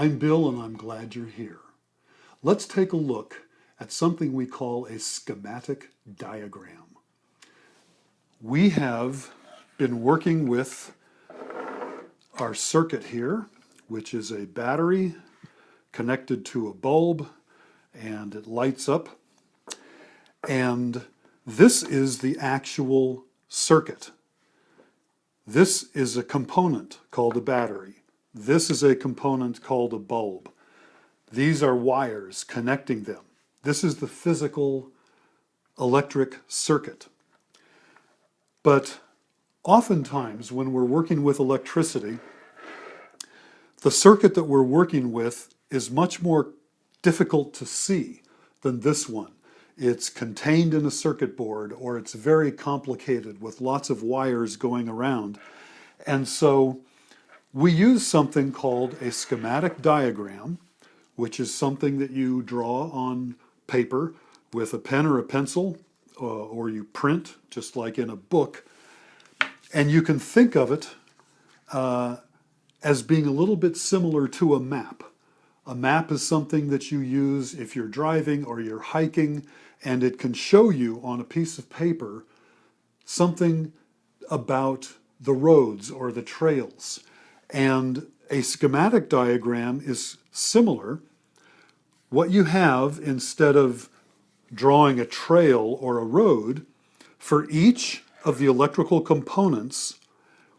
I'm Bill and I'm glad you're here. Let's take a look at something we call a schematic diagram. We have been working with our circuit here, which is a battery connected to a bulb, and it lights up. And this is the actual circuit. This is a component called a battery. This is a component called a bulb. These are wires connecting them. This is the physical electric circuit. But oftentimes when we're working with electricity, the circuit that we're working with is much more difficult to see than this one. It's contained in a circuit board, or it's very complicated with lots of wires going around. And so we use something called a schematic diagram, which is something that you draw on paper with a pen or a pencil, or you print, just like in a book. And you can think of it as being a little bit similar to a map. A map is something that you use if you're driving or you're hiking, and it can show you on a piece of paper something about the roads or the trails. And a schematic diagram is similar. What you have, instead of drawing a trail or a road, for each of the electrical components,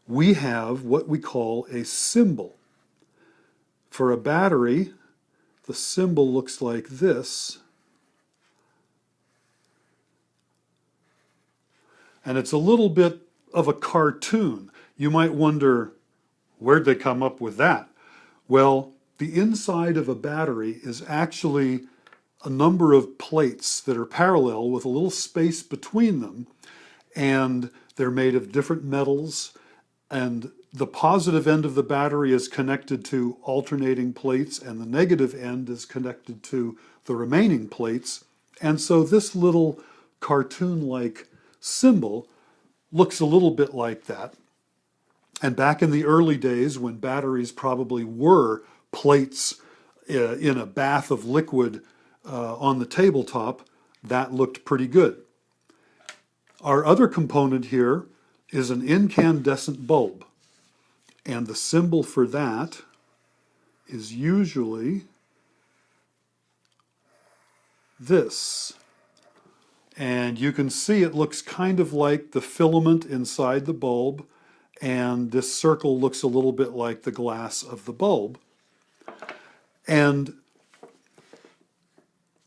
we have what we call a symbol. For a battery, the symbol looks like this. And it's a little bit of a cartoon. You might wonder, where'd they come up with that? Well, the inside of a battery is actually a number of plates that are parallel with a little space between them, and they're made of different metals, and the positive end of the battery is connected to alternating plates, and the negative end is connected to the remaining plates. And so this little cartoon-like symbol looks a little bit like that. And back in the early days, when batteries probably were plates in a bath of liquid on the tabletop, that looked pretty good. Our other component here is an incandescent bulb. And the symbol for that is usually this. And you can see it looks kind of like the filament inside the bulb, and this circle looks a little bit like the glass of the bulb. And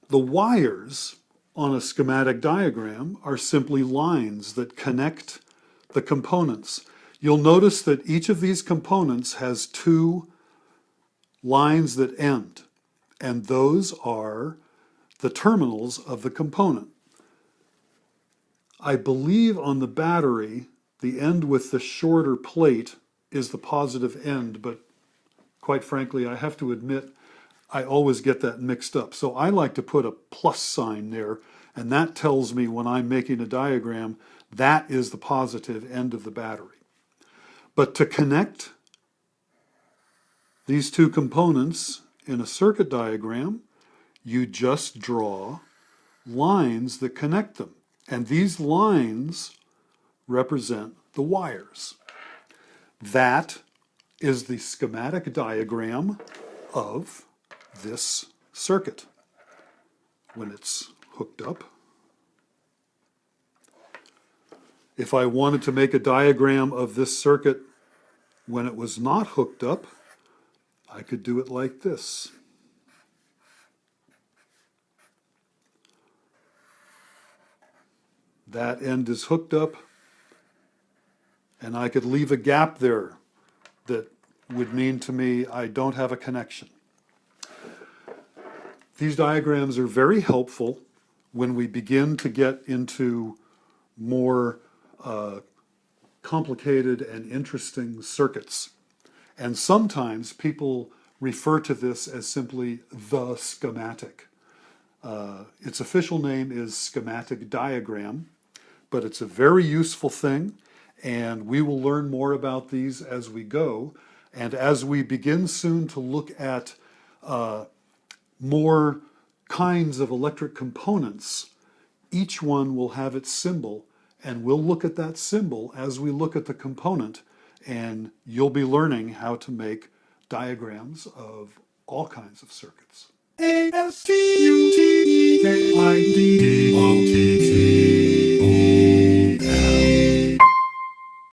the wires on a schematic diagram are simply lines that connect the components. You'll notice that each of these components has two lines that end, and those are the terminals of the component. I believe on the battery, the end with the shorter plate is the positive end, but quite frankly, I have to admit, I always get that mixed up. So I like to put a plus sign there, and that tells me when I'm making a diagram, that is the positive end of the battery. But to connect these two components in a circuit diagram, you just draw lines that connect them. And these lines represent the wires. That is the schematic diagram of this circuit when it's hooked up. If I wanted to make a diagram of this circuit when it was not hooked up, I could do it like this. That end is hooked up, and I could leave a gap there that would mean to me I don't have a connection. These diagrams are very helpful when we begin to get into more complicated and interesting circuits. And sometimes people refer to this as simply the schematic. Its official name is schematic diagram, but it's a very useful thing, and we will learn more about these as we go. And as we begin soon to look at more kinds of electric components, each one will have its symbol, and we'll look at that symbol as we look at the component, and you'll be learning how to make diagrams of all kinds of circuits. AstuteKidDotCom